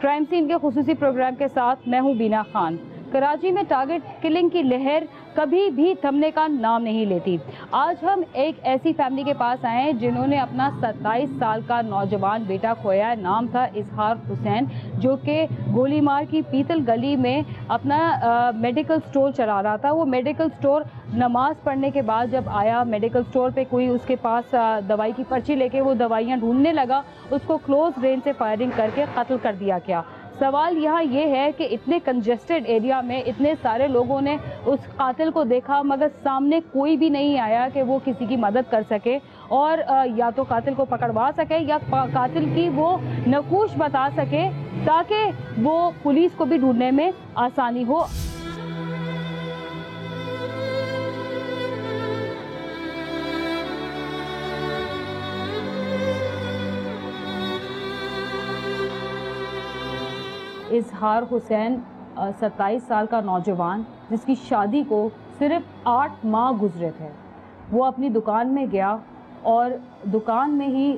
Crime scene के खुसूसी programme के साथ मैं हूं बीना खान। कराची में टारगेट किलिंग की लहर कभी भी थमने का नाम नहीं लेती। आज हम एक ऐसी फैमिली के पास आए हैं जिन्होंने अपना 27 साल का नौजवान बेटा खोया है। नाम था इजहार हुसैन, जो कि गोलीमार की पीतल गली में अपना मेडिकल स्टोर चला रहा था। वो मेडिकल स्टोर नमाज पढ़ने के बाद जब आया, मेडिकल स्टोर पे कोई उसके पास दवाई की पर्ची लेके वो दवाइयाँ ढूंढने लगा, उसको क्लोज रेंज से फायरिंग करके कत्ल कर दिया गया। सवाल यहाँ ये है कि इतने कंजेस्टेड एरिया में इतने सारे लोगों ने उस कातिल को देखा, मगर सामने कोई भी नहीं आया कि वो किसी की मदद कर सके और या तो कातिल को पकड़वा सके या कातिल की वो नकूश बता सके, ताकि वो पुलिस को भी ढूंढने में आसानी हो। इजहार हुसैन 27 साल का नौजवान, जिसकी शादी को सिर्फ 8 माह गुजरे थे। वो अपनी दुकान में गया और दुकान में ही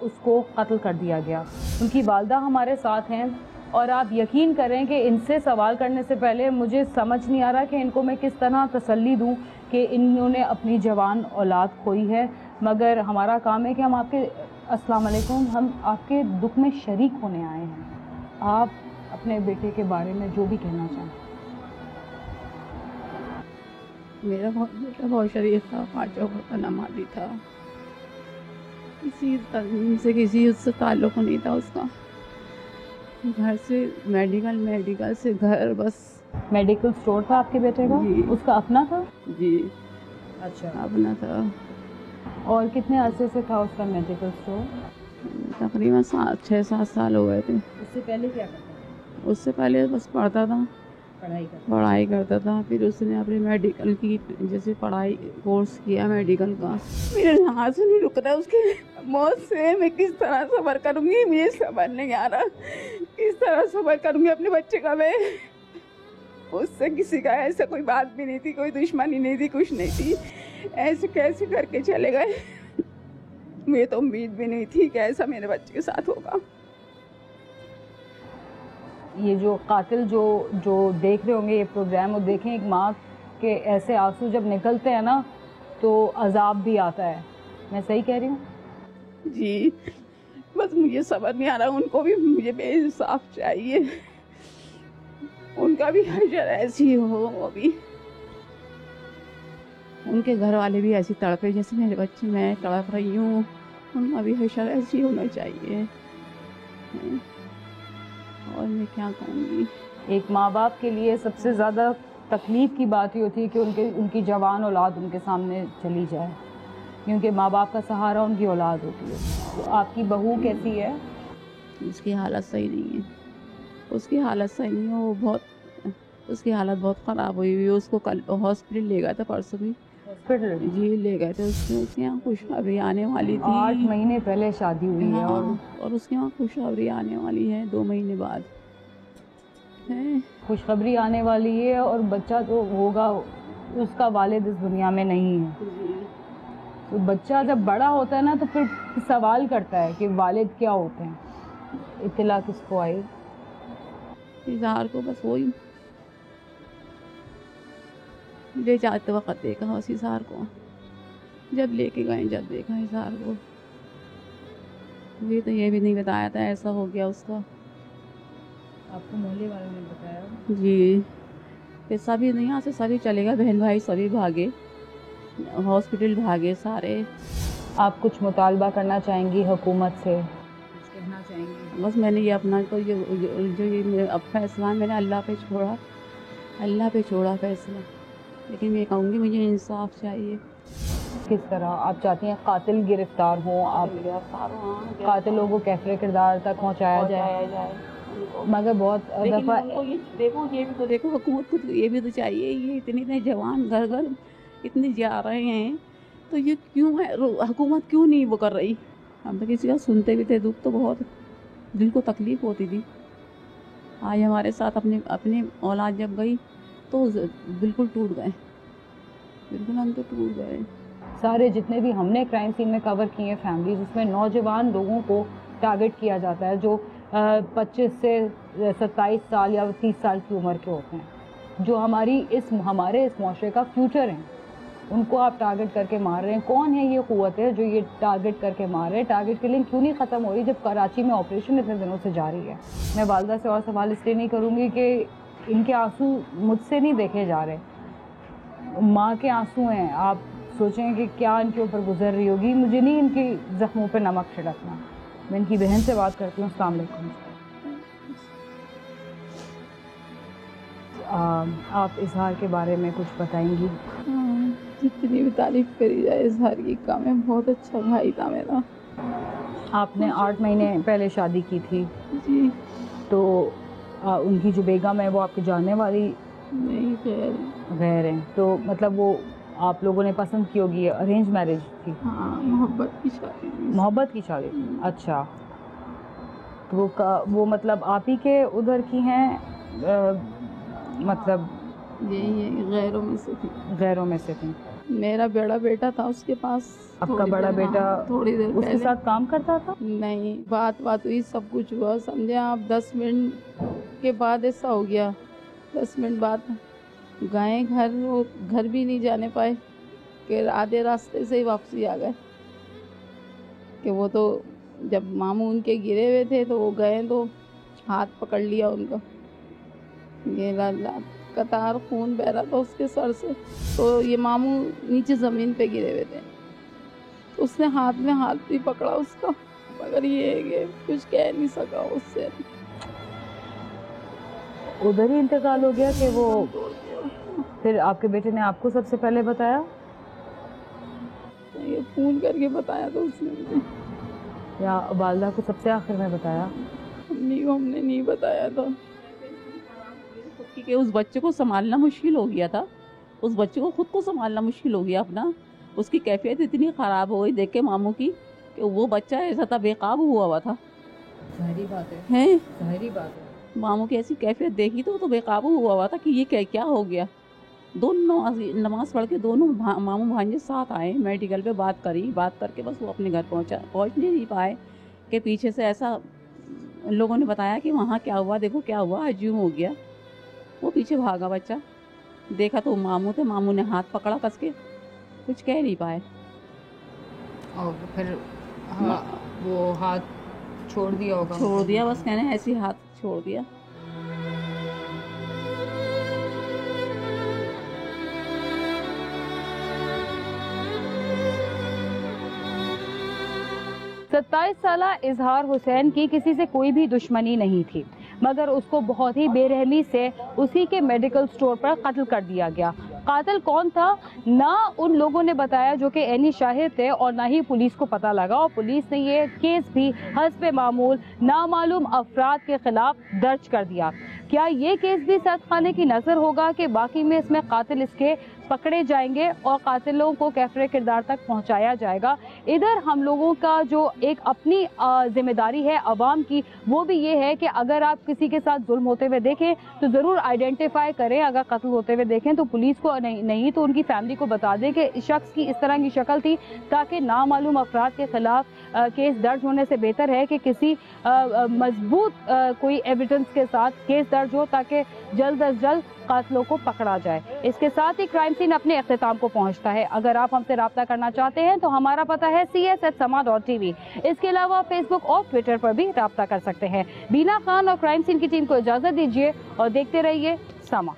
उसको कत्ल कर दिया गया। उनकी वालदा हमारे साथ हैं और आप यकीन करें कि इनसे सवाल करने से पहले मुझे समझ नहीं आ रहा कि इनको मैं किस तरह तसल्ली दूं कि इन्होंने अपनी जवान औलाद खोई है। मगर हमारा काम है कि हम आपके अस्सलाम वालेकुम, हम आपके दुख में शरीक होने आए हैं। आप अपने बेटे के बारे में जो भी कहना चाहें। मेरा बेटा बहुत शरीफ था, 5 वक्त का नमाज़ी था। किसी तंजीम से किसी उससे ताल्लुक़ नहीं था उसका। घर से मेडिकल से घर, बस। मेडिकल स्टोर था आपके बेटे का? जी। उसका अपना था? जी। अच्छा, अपना था। और कितने अरसे से था उसका मेडिकल स्टोर? तकरीबन 6-7 साल हो गए थे। उससे पहले क्या करता था? उससे पहले बस पढ़ता था, पढ़ाई करता था। फिर उसने अपनी मेडिकल की जैसे पढ़ाई कोर्स किया मेडिकल का। मेरे यहाँ से नहीं रुक रहा उसके मौत से। मैं किस तरह सब्र करूँगी, मुझे सब्र नहीं आ रहा। किस तरह सब्र करूँगी अपने बच्चे का मैं। उससे किसी का ऐसा कोई बात भी नहीं थी, कोई दुश्मनी नहीं थी, कुछ नहीं थी। ऐसे कैसे करके चले गए। मुझे तो उम्मीद भी नहीं थी कि ऐसा मेरे बच्चे के साथ होगा। ये जो कातिल जो देख रहे होंगे ये प्रोग्राम, वो देखें, एक माँ के ऐसे आंसू जब निकलते हैं ना तो अजाब भी आता है। मैं सही कह रही हूँ? जी, बस मुझे सब्र नहीं आ रहा। उनको भी मुझे बेइंसाफ चाहिए, उनका भी हशर ऐसी हो। वो भी उनके घर वाले भी ऐसी तड़पे जैसे मेरे बच्चे मैं तड़प रही हूँ। उनका भी हशर ऐसी होना चाहिए। और मैं क्या कहूँगी। एक माँ बाप के लिए सबसे ज़्यादा तकलीफ़ की बात ये होती है कि उनकी जवान औलाद उनके सामने चली जाए, क्योंकि माँ बाप का सहारा उनकी औलाद होती है। तो आपकी बहू कैसी है? उसकी हालत सही नहीं है। उसकी हालत सही नहीं है। वो बहुत, उसकी हालत बहुत ख़राब हुई हुई है। उसको कल हॉस्पिटल ले गए थे, परसों भी हॉस्पिटल? जी ले गए थे। उसके यहाँ खुशखबरी आने वाली थी। 8 महीने पहले शादी हुई है। और उसके यहाँ खुशखबरी आने वाली है 2 महीने बाद है। खुशखबरी आने वाली है और बच्चा जो होगा उसका वालिद इस दुनिया में नहीं है। तो बच्चा जब बड़ा होता है ना तो फिर सवाल करता है कि वालिद क्या होते हैं। इत्तला किसको आई? इजहार को बस वही ले जाते वक्त देखा उस इजहार को। जब लेके गए, जब देखा इजहार को, ये तो ये भी नहीं बताया था ऐसा हो गया उसका। आपको मोहल्ले वालों ने बताया? जी। फिर सभी यहाँ से सभी चले गए, बहन भाई सभी भागे, हॉस्पिटल भागे सारे। आप कुछ मुतालबा करना चाहेंगी हुकूमत से? कुछ कहना चाहेंगी? बस मैंने ये अपना तो ये अब फैसला मैंने अल्लाह पे छोड़ा, अल्लाह पे छोड़ा फैसला। लेकिन मैं कहूँगी मुझे इंसाफ चाहिए। किस तरह आप चाहती हैं कातिल गिरफ्तार हो? आप कातिलों को कैफरे किरदार तक पहुँचाया जाए। मगर बहुत दफ़ा देखो ये भी तो देखो, हुकूमत को ये भी तो चाहिए। ये इतने जवान घर घर इतने जा रहे हैं, तो ये क्यों है हुकूमत क्यों नहीं वो कर रही? हम तो किसी का सुनते भी थे, दुख तो बहुत दिल को तकलीफ़ होती थी। आज हमारे साथ अपनी औलाद जब गई तो बिल्कुल टूट गए, बिल्कुल हम तो टूट गए। सारे जितने भी हमने क्राइम सीन में कवर किए हैं फैमिलीज, उसमें नौजवान लोगों को टारगेट किया जाता है जो 25 से 27 साल या 30 साल की उम्र के होते हैं, जो हमारे इस माशरे का फ्यूचर हैं, उनको आप टारगेट करके मार रहे हैं। कौन है ये क़ुव्वत है जो ये टारगेट करके मार रहे हैं? टारगेट किलिंग क्यों नहीं ख़त्म हो रही जब कराची में ऑपरेशन इतने दिनों से जारी है? मैं वालदा से और सवाल इसलिए नहीं करूँगी कि इनके आंसू मुझसे नहीं देखे जा रहे, माँ के आंसू हैं। आप सोचें कि क्या इनके ऊपर गुजर रही होगी। मुझे नहीं इनकी ज़ख्मों पर नमक छिड़कना। मैं इनकी बहन से बात करती हूँ। अस्सलाम वालेकुम। आप इजहार के बारे में कुछ बताएंगी? जितनी भी तारीफ करी जाए इजहार की कम है। बहुत अच्छा भाई था मेरा। आपने 8 महीने पहले शादी की थी जी। तो उनकी जो बेगम है वो आपकी जानने वाली नहीं, गैर हैं? तो मतलब वो आप लोगों ने पसंद की होगी, अरेंज मैरिज थी? हाँ, मोहब्बत की शादी। मोहब्बत की शादी। अच्छा, तो वो मतलब आप ही के उधर की हैं? मतलब यही गैरों में से थी। गैरों में से थी। मेरा बड़ा बेटा था उसके पास। आपका बड़ा बेटा थोड़ी देर उसके साथ काम करता था? नहीं, बात हुई, सब कुछ हुआ, समझे आप। 10 मिनट के बाद ऐसा हो गया। 10 मिनट बाद गए घर, वो घर भी नहीं जाने पाए कि आधे रास्ते से ही वापसी आ गए। कि वो तो जब मामू उनके गिरे हुए थे तो वो गए तो हाथ पकड़ लिया उनका। ये कतार खून बह रहा था उसके सर से। तो ये मामू नीचे ज़मीन पे गिरे हुए थे, तो उसने हाथ में हाथ भी पकड़ा उसका, मगर ये कुछ कह नहीं सका उससे। उधर ही इंतकाल हो गया कि वो फिर आपके बेटे ने आपको सबसे पहले बताया? ये फ़ोन करके बताया तो उसने मुझे। या वालदा को सबसे आखिर में बताया? अम्मी को हमने नहीं बताया था कि उस बच्चे को संभालना मुश्किल हो गया था। उस बच्चे को खुद को संभालना मुश्किल हो गया अपना। उसकी कैफियत इतनी ख़राब हो गई देख के मामू की कि वो बच्चा ऐसा था, बेकाबू हुआ था। ज़ाहिरी बात है, ज़ाहिरी बात है। मामू की ऐसी कैफियत देखी तो बेकाबू हुआ था कि ये क्या हो गया। दोनों नमाज पढ़ के दोनों मामू भांजे साथ आए, मेडिकल पे बात करके बस वो अपने घर पहुँच नहीं पाए कि पीछे से ऐसा लोगों ने बताया कि वहाँ क्या हुआ, देखो क्या हुआ, अज्यूम हो गया। वो पीछे भागा बच्चा, देखा तो मामू थे। मामू ने हाथ पकड़ा कस के, कुछ कह नहीं पाए। और फिर वो हाथ छोड़ दिया होगा? छोड़ दिया, बस कहने ऐसे ही हाथ छोड़ दिया। सत्ताईस साला इजहार हुसैन की किसी से कोई भी दुश्मनी नहीं थी, मगर उसको बहुत ही बेरहमी से उसी के मेडिकल स्टोर पर कत्ल कर दिया गया। कातिल कौन था ना उन लोगों ने बताया जो कि ऐनी शाहिद थे, और ना ही पुलिस को पता लगा। और पुलिस ने ये केस भी हस्बे मामूल नामालूम अफराद के खिलाफ दर्ज कर दिया। क्या ये केस भी सख्त खाने की नजर होगा कि बाकी में इसमें कातिल इसके पकड़े जाएंगे और कातिलों को कैफरे किरदार तक पहुंचाया जाएगा? इधर हम लोगों का जो एक अपनी जिम्मेदारी है अवाम की, वो भी ये है कि अगर आप किसी के साथ जुल्म होते हुए देखें तो ज़रूर आइडेंटिफाई करें। अगर कत्ल होते हुए देखें तो पुलिस को नहीं तो उनकी फैमिली को बता दें कि इस शख्स की इस तरह की शक्ल थी, ताकि नामालूम अफराद के खिलाफ केस दर्ज होने से बेहतर है कि किसी मजबूत कोई एविडेंस के साथ केस दर्ज हो, ताकि जल्द अज जल्द कातिलों को पकड़ा जाए। इसके साथ ही क्राइम सीन अपने अख्तिताम को पहुंचता है। अगर आप हमसे राब्ता करना चाहते हैं तो हमारा पता है cs@sama.tv। इसके अलावा फेसबुक और ट्विटर पर भी राब्ता कर सकते हैं। बीना खान और क्राइम सीन की टीम को इजाजत दीजिए और देखते रहिए समा।